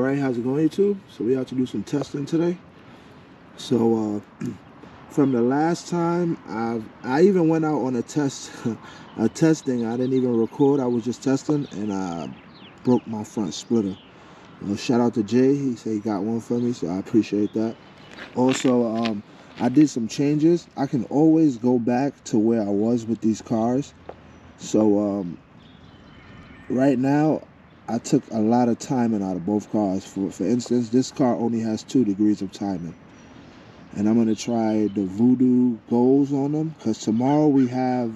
Alright, how's it going, YouTube? So we have to do some testing today. So from the last time, I even went out on a testing. I didn't even record. I was just testing, and I broke my front splitter. Shout out to Jay. He said he got one for me, so I appreciate that. Also, I did some changes. I can always go back to where I was with these cars. So right now, I took a lot of timing out of both cars. For instance, this car only has 2 degrees of timing. And I'm going to try the Voodoo Golds on them, because tomorrow we have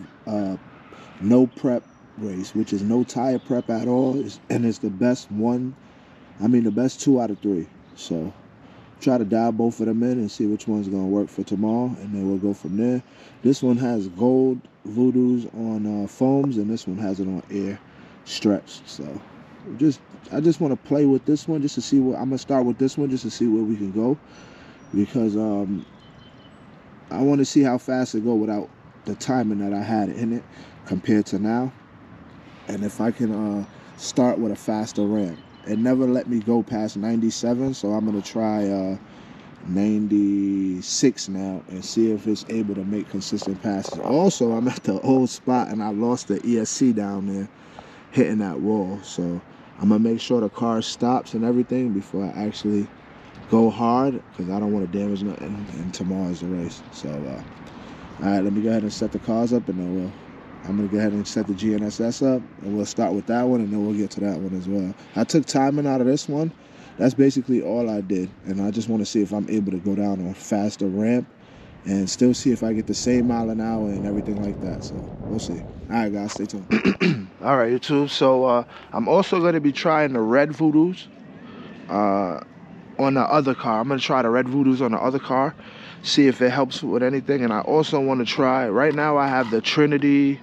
no prep race, which is no tire prep at all. And it's the best the best 2 out of 3. So try to dial both of them in and see which one's going to work for tomorrow, and then we'll go from there. This one has gold Voodoos on foams, and this one has it on air stretched. So I just want to play with this one just to see what I'm gonna start with this one just to see where we can go, because I want to see how fast it go without the timing that I had in it compared to now, and if I can start with a faster ramp. It never let me go past 97, so I'm gonna try 96 now and see if it's able to make consistent passes. Also, I'm at the old spot and I lost the ESC down there hitting that wall, so I'm gonna make sure the car stops and everything before I actually go hard, because I don't want to damage nothing, and tomorrow's the race. So all right, let me go ahead and set the cars up, and then I'm gonna go ahead and set the GNSS up, and we'll start with that one, and then we'll get to that one as well. I took timing out of this one. That's basically all I did, and I just want to see if I'm able to go down on a faster ramp and still see if I get the same mile an hour and everything like that. So we'll see. All right, guys, stay tuned. All right, YouTube. So I'm also going to be trying the red Voodoos on the other car. I'm going to try the red Voodoos on the other car, see if it helps with anything. And I also want to try, right now I have the Trinity.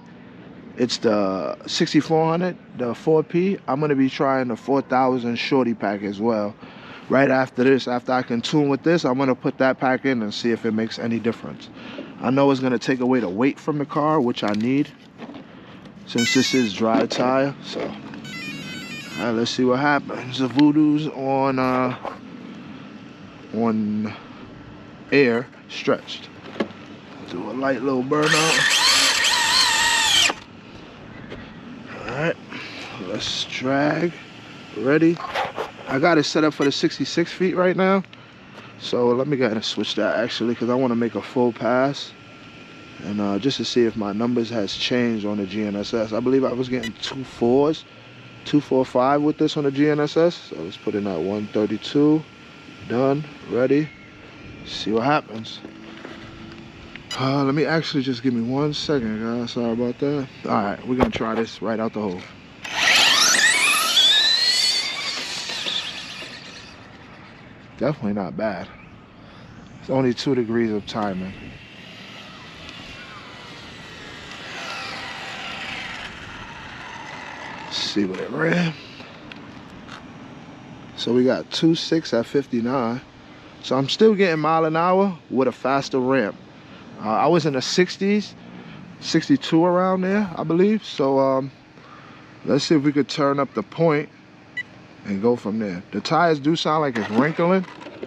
It's the 6400, the 4P. I'm going to be trying the 4000 shorty pack as well. Right after this, after I can tune with this, I'm going to put that pack in and see if it makes any difference. I know it's going to take away the weight from the car, which I need, since this is dry tire. So, all right, let's see what happens. The Voodoos on air stretched. Do a light little burnout. All right, let's drag. Ready? I got it set up for the 66 feet right now. So let me go ahead and switch that actually, because I want to make a full pass. And just to see if my numbers has changed on the GNSS. I believe I was getting 2.4s, 2.45 with this on the GNSS. So let's put in that 132. Done, ready. See what happens. Let me actually just give me 1 second, guys. Sorry about that. All right, we're gonna try this right out the hole. Definitely not bad. It's only 2 degrees of timing. Let's see what it ran. So we got 2.6 at 59. So I'm still getting mile an hour with a faster ramp. I was in the 60s, 62 around there, I believe. So let's see if we could turn up the point and go from there. The tires do sound like it's wrinkling,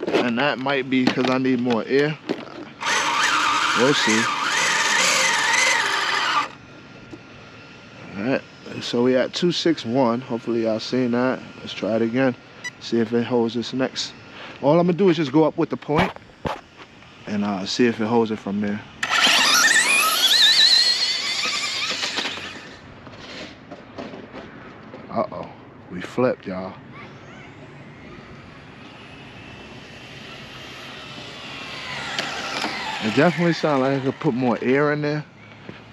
and that might be because I need more air. We'll see. All right, so we at 261. Hopefully y'all seen that. Let's try it again. See if it holds this next. All I'm gonna do is just go up with the point and see if it holds it from there. Uh-oh, we flipped, y'all. It definitely sounds like I could put more air in there.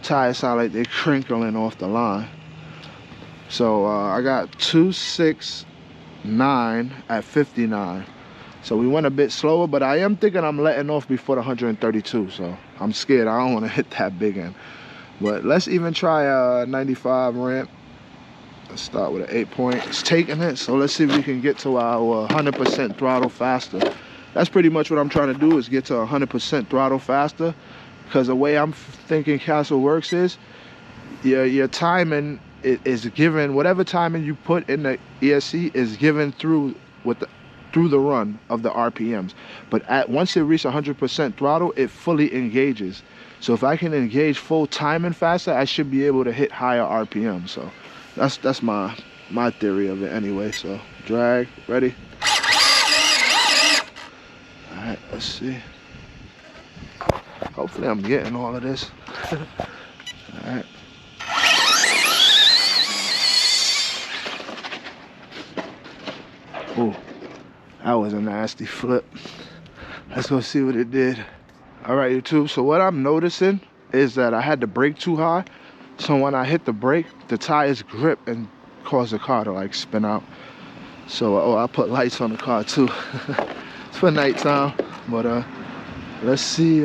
Tires sound like they're crinkling off the line. So I got 269 at 59. So we went a bit slower, but I am thinking I'm letting off before the 132. So I'm scared. I don't want to hit that big end. But let's even try a 95 ramp. Let's start with an 8-point. It's taking it. So let's see if we can get to our 100% throttle faster. That's pretty much what I'm trying to do, is get to 100% throttle faster. Because the way I'm thinking Castle works is your timing is given, whatever timing you put in the ESC is given through with through the run of the RPMs. But once it reaches 100% throttle, it fully engages. So if I can engage full timing faster, I should be able to hit higher RPM. So that's my theory of it anyway. So drag, ready. All right, let's see. Hopefully I'm getting all of this. All right. Ooh, that was a nasty flip. Let's go see what it did. All right, YouTube, so what I'm noticing is that I had the brake too high. So when I hit the brake, the tires grip and cause the car to like spin out. So, I put lights on the car too. It's for nighttime, but let's see,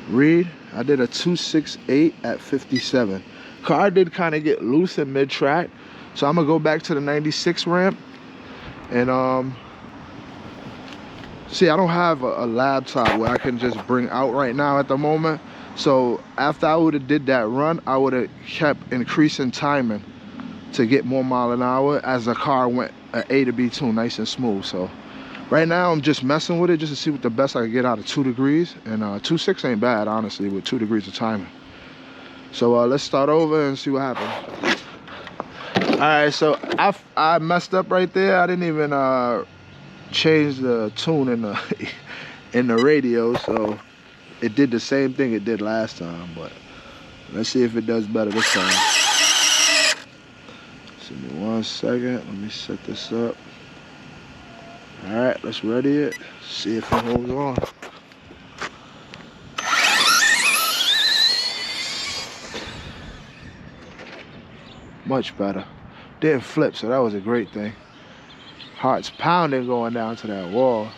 read. I did a 268 at 57. Car did kind of get loose in mid-track. So I'm gonna go back to the 96 ramp. And see, I don't have a laptop where I can just bring out right now at the moment. So after I would have did that run, I would have kept increasing timing to get more mile an hour as the car went A to B tune nice and smooth. So right now I'm just messing with it just to see what the best I can get out of 2 degrees. And 2.6 ain't bad, honestly, with 2 degrees of timing. So let's start over and see what happens. All right, so I messed up right there. I didn't even change the tune in the radio, so it did the same thing it did last time. But let's see if it does better this time. Give me 1 second. Let me set this up. All right, let's ready it. See if it holds on. Much better. Didn't flip, so that was a great thing. Heart's pounding going down to that wall.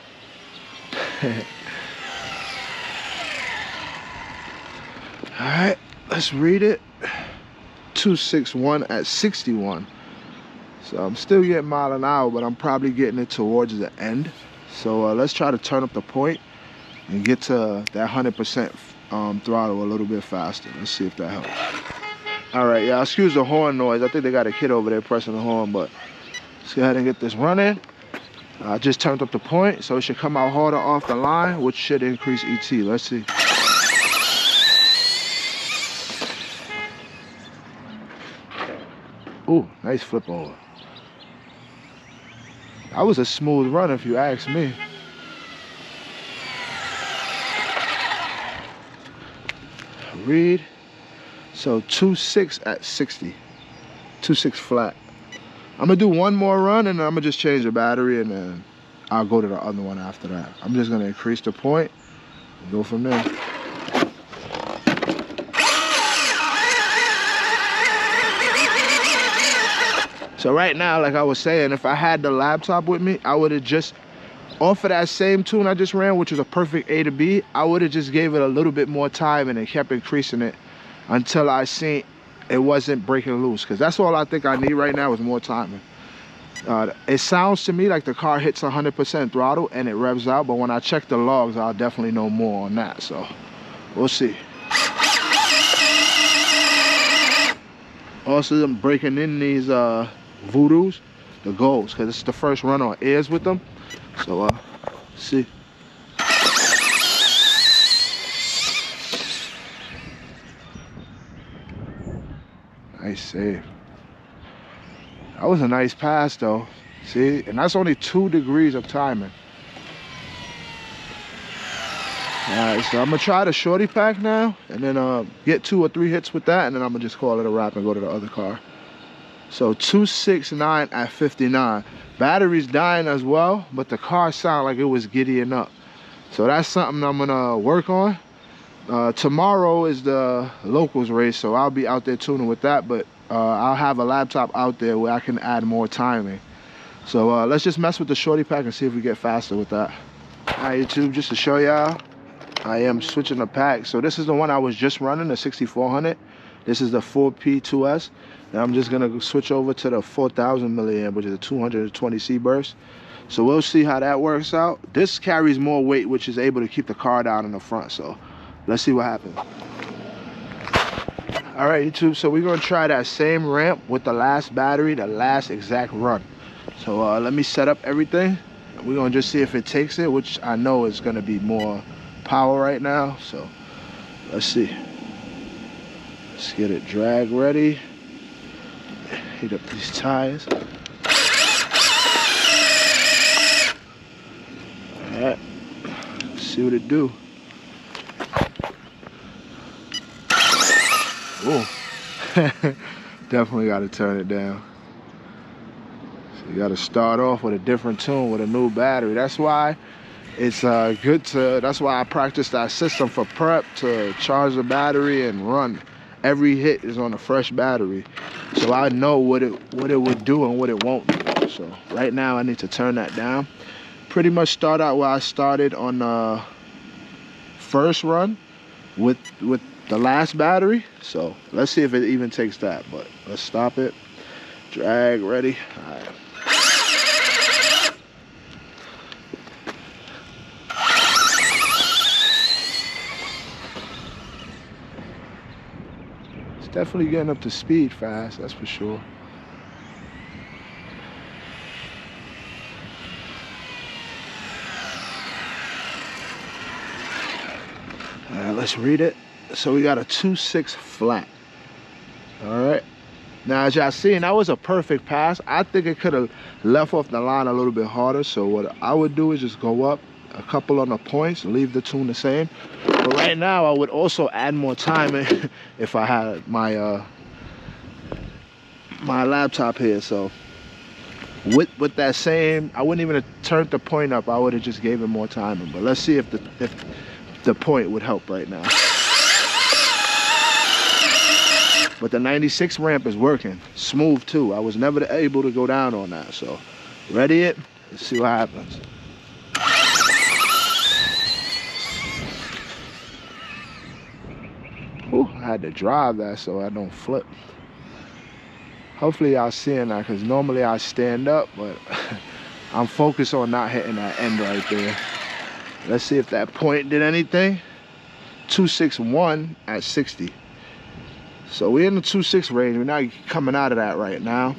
All right, let's read it. 261 at 61. So I'm still getting mile an hour, but I'm probably getting it towards the end. So let's try to turn up the point and get to that 100% throttle a little bit faster. Let's see if that helps. All right, yeah, excuse the horn noise. I think they got a kid over there pressing the horn, but let's go ahead and get this running. I just turned up the point, so it should come out harder off the line, which should increase ET. Let's see. Ooh, nice flip over. That was a smooth run if you ask me. Read. So 2.6 at 60. 2.6 flat. I'm gonna do one more run and then I'm gonna just change the battery and then I'll go to the other one after that. I'm just gonna increase the point and go from there. So right now, like I was saying, if I had the laptop with me, I would have just, off of that same tune I just ran, which was a perfect A to B, I would have just gave it a little bit more time and then kept increasing it until I seen it wasn't breaking loose. Because that's all I think I need right now is more timing. It sounds to me like the car hits 100% throttle and it revs out, but when I check the logs, I'll definitely know more on that. So we'll see. Also, I'm breaking in these Voodoos, the golds, because it's the first run on airs with them. So see. Nice save. That was a nice pass though. See, and that's only 2 degrees of timing. All right, so I'm gonna try the shorty pack now, and then get 2 or 3 hits with that, and then I'm gonna just call it a wrap and go to the other car. So 269 at 59. Battery's dying as well, but the car sounded like it was giddying up. So that's something I'm gonna work on. Tomorrow is the locals race, so I'll be out there tuning with that, but I'll have a laptop out there where I can add more timing. So let's just mess with the shorty pack and see if we get faster with that. All right, YouTube, just to show y'all, I am switching the pack. So this is the one I was just running, the 6400. This is the 4P2S. And I'm just gonna switch over to the 4000 milliamp, which is a 220C burst. So we'll see how that works out. This carries more weight, which is able to keep the car down in the front. So let's see what happens. All right, YouTube, so we're gonna try that same ramp with the last battery, the last exact run. So let me set up everything. We're gonna just see if it takes it, which I know is gonna be more power right now. So let's see. Let's get it drag ready. Heat up these tires. Alright, see what it do. Oh, definitely got to turn it down. So you got to start off with a different tune with a new battery. That's why it's good to. That's why I practice that system for prep, to charge the battery and run. Every hit is on a fresh battery, so I know what it would do and what it won't do. So right now I need to turn that down. Pretty much start out where I started on the first run with the last battery. So let's see if it even takes that, but let's stop it. Drag ready. All right. It's definitely getting up to speed fast, that's for sure. All right, let's read it. So we got a 2.6 flat. All right. Now, as y'all seen, that was a perfect pass. I think it could have left off the line a little bit harder. So what I would do is just go up a couple on the points, leave the tune the same. But right now, I would also add more time if I had my my laptop here. So with that same, I wouldn't even have turned the point up. I would have just gave it more timing. But let's see if the point would help right now. But the 96 ramp is working smooth too. I was never able to go down on that. So ready it, let's see what happens. Whew, I had to drive that so I don't flip. Hopefully y'all seeing that, because normally I stand up, but I'm focused on not hitting that end right there. Let's see if that point did anything. 261 at 60. So we're in the 2.6 range. We're not coming out of that right now.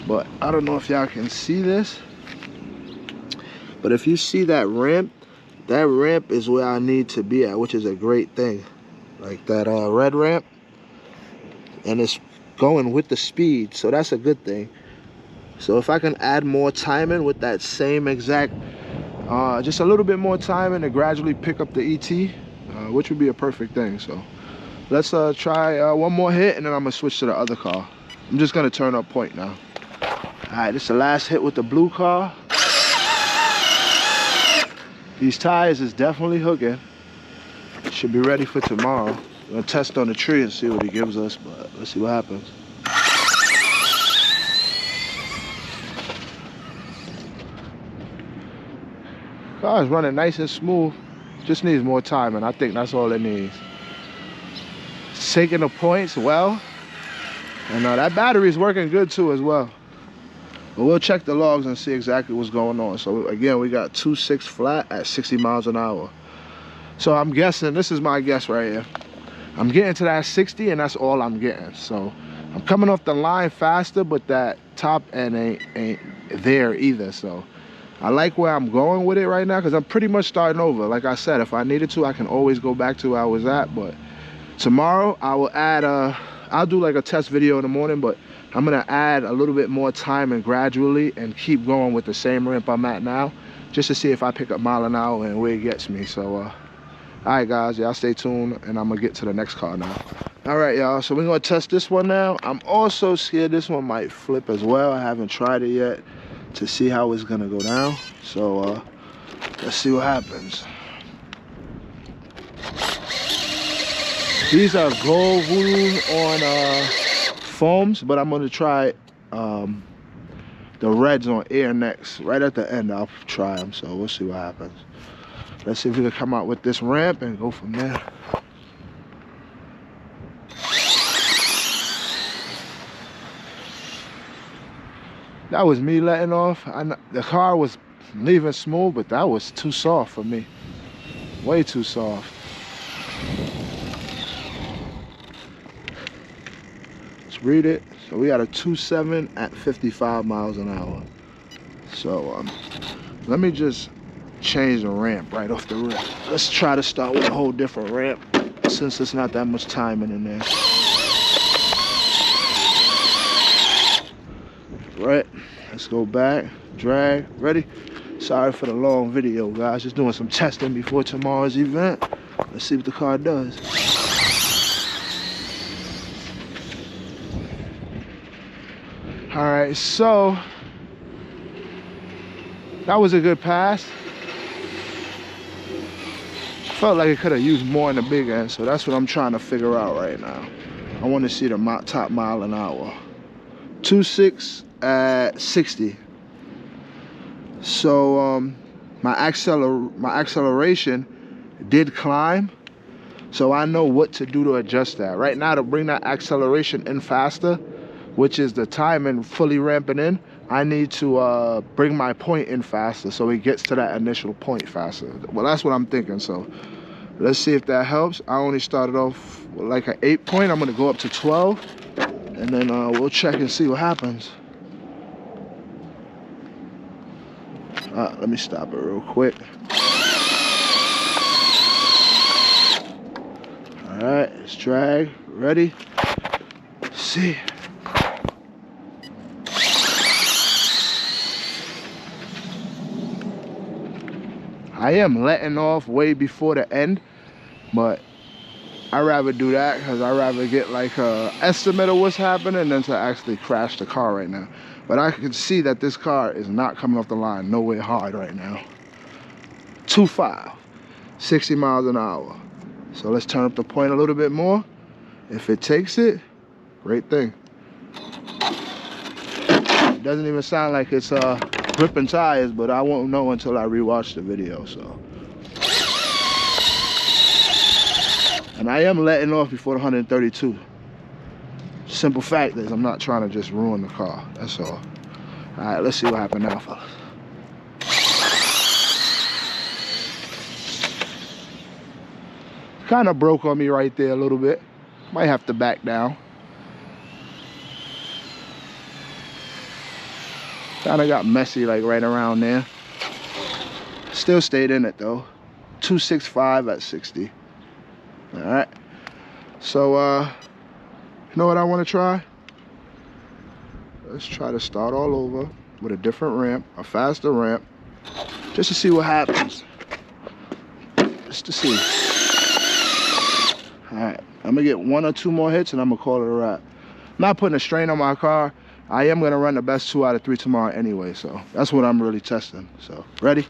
But I don't know if y'all can see this. But if you see that ramp is where I need to be at, which is a great thing. Like that red ramp. And it's going with the speed, so that's a good thing. So if I can add more timing with that same exact, just a little bit more timing to gradually pick up the ET, which would be a perfect thing. So let's try one more hit, and then I'm gonna switch to the other car. I'm just gonna turn up point now. All right, this is the last hit with the blue car. These tires is definitely hooking. Should be ready for tomorrow. I'm gonna test on the tree and see what it gives us, but let's see what happens. Car's running nice and smooth. Just needs more time, and I think that's all it needs. It's taking the points well, and that battery is working good too as well. But we'll check the logs and see exactly what's going on. So again, we got 2.6 flat at 60 miles an hour. So I'm guessing, this is my guess right here, I'm getting to that 60, and that's all I'm getting. So I'm coming off the line faster, but that top end ain't there either. So I like where I'm going with it right now, because I'm pretty much starting over. Like I said, if I needed to, I can always go back to where I was at. But tomorrow I will add I'll do like a test video in the morning, but I'm gonna add a little bit more time and gradually and keep going with the same ramp I'm at now, just to see if I pick up mile an hour and where it gets me. So all right guys, y'all stay tuned, and I'm gonna get to the next car now. All right y'all, so we're gonna test this one now. I'm also scared this one might flip as well. I haven't tried it yet to see how it's gonna go down. So let's see what happens. These are gold voodoo on foams, but I'm gonna try the reds on air next. Right at the end I'll try them, so we'll see what happens. Let's see if we can come out with this ramp and go from there. That was me letting off. The car was leaving smooth, but that was too soft for me. Way too soft. Let's read it. So we got a 2.7 at 55 miles an hour. So let me just change the ramp right off the rip. Let's try to start with a whole different ramp since there's not that much timing in there. Right, let's go back, drag, ready? Sorry for the long video, guys. Just doing some testing before tomorrow's event. Let's see what the car does. All right, so that was a good pass. Felt like it could have used more in the big end, so that's what I'm trying to figure out right now. I want to see the top mile an hour. 2.6 at 60. So my acceleration did climb, so I know what to do to adjust that. Right now, to bring that acceleration in faster, which is the timing fully ramping in, I need to bring my point in faster so it gets to that initial point faster. Well, that's what I'm thinking, so let's see if that helps. I only started off with like an 8 point. I'm gonna go up to 12, and then we'll check and see what happens. Let me stop it real quick. All right, let's drag, ready? Let's see. I am letting off way before the end, but I'd rather do that because I'd rather get like an estimate of what's happening than to actually crash the car right now. But I can see that this car is not coming off the line nowhere hard right now. 2.5, 60 miles an hour. So let's turn up the point a little bit more. If it takes it, great thing. It doesn't even sound like it's gripping tires, but I won't know until I rewatch the video, so. And I am letting off before the 132. Simple fact is I'm not trying to just ruin the car, that's all. All right, let's see what happened now, fellas. Kind of broke on me right there a little bit. Might have to back down. Kind of got messy like right around there. Still stayed in it though. 2.65 at 60. All right. So you know what I want to try? Let's try to start all over with a different ramp, a faster ramp, just to see what happens. Just to see. All right, I'm gonna get 1 or 2 more hits and I'm gonna call it a wrap. Not putting a strain on my car. I am gonna run the best 2 out of 3 tomorrow anyway, so that's what I'm really testing. So, ready?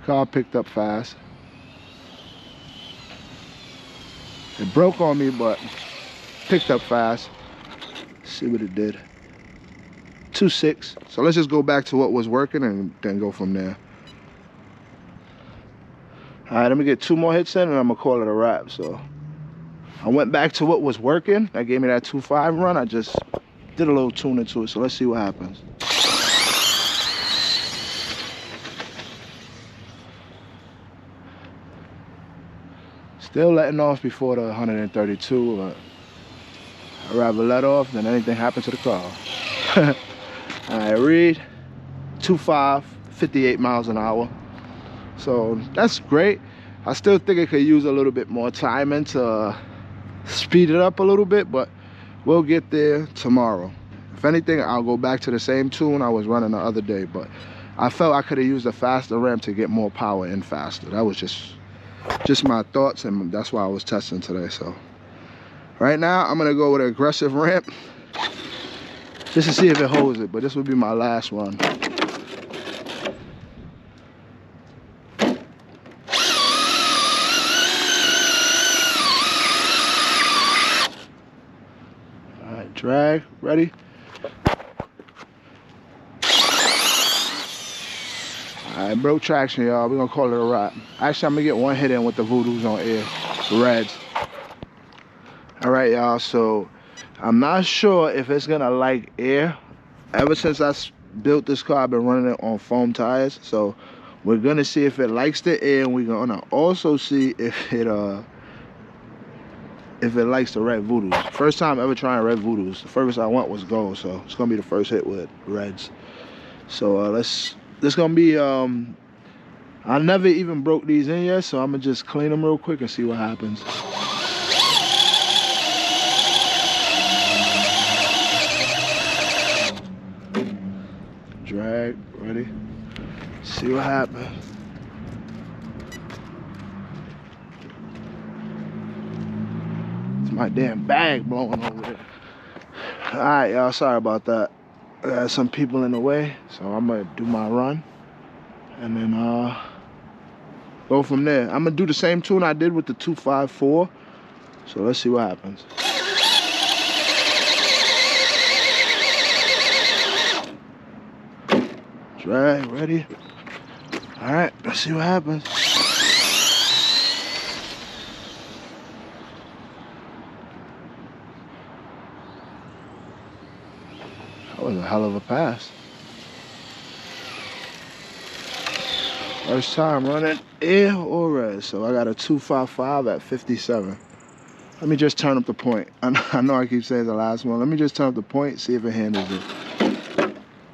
Car picked up fast. It broke on me, but picked up fast. Let's see what it did. 2.6. So let's just go back to what was working and then go from there. All right, let me get 2 more hits in and I'm gonna call it a wrap. So I went back to what was working. That gave me that 2.5 run. I just did a little tuning to it. So let's see what happens. Still letting off before the 132, but I'd rather let off than anything happen to the car. All right, read 2.5, 58 miles an hour. So that's great. I still think it could use a little bit more timing to speed it up a little bit, but we'll get there tomorrow. If anything, I'll go back to the same tune I was running the other day, but I felt I could have used a faster ramp to get more power in faster. That was just my thoughts, and that's why I was testing today. So right now I'm gonna go with an aggressive ramp just to see if it holds it, but this will be my last one. All right, drag, ready? I broke traction, y'all. We're gonna call it a wrap. Actually, I'm gonna get 1 hit in with the Voodoos on air, the reds. All right, y'all, so I'm not sure if it's gonna like air. Ever since I built this car, I've been running it on foam tires. So we're gonna see if it likes the air, and we're gonna also see if it if it likes the red voodoos. First time ever trying red voodoos. The furthest I went was gold, so it's gonna be the first hit with reds. So this gonna be I never even broke these in yet, so I'm gonna just clean them real quick and see what happens. Drag, ready? See what happens. It's my damn bag blowing over there. Alright, y'all, sorry about that. I got some people in the way, so I'm gonna do my run and then go from there. I'm gonna do the same tune I did with the 254. So let's see what happens. Drag, ready? Alright, let's see what happens. That was a hell of a pass. First time running air or red, so I got a 255 at 57. Let me just turn up the point. I know I keep saying the last one. Let me just turn up the point, see if it handles it.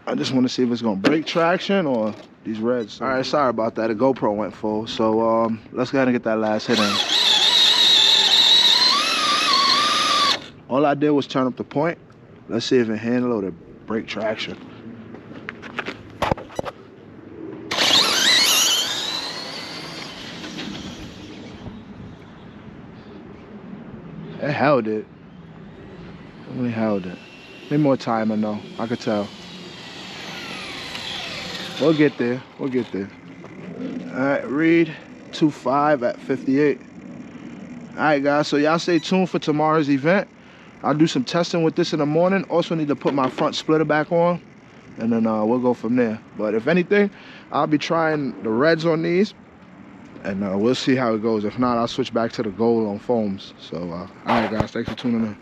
I just want to see if it's gonna break traction or these reds. All right, sorry about that. The GoPro went full, so let's go ahead and get that last hit in. All I did was turn up the point. Let's see if it handles or break traction. It held it. It really held it. Need more timing though, I could tell. We'll get there, we'll get there. All right, read 2.5 at 58. All right, guys, so y'all stay tuned for tomorrow's event. I'll do some testing with this in the morning. Also need to put my front splitter back on, and then we'll go from there. But if anything, I'll be trying the reds on these, and we'll see how it goes. If not, I'll switch back to the gold on foams. So, all right, guys, thanks for tuning in.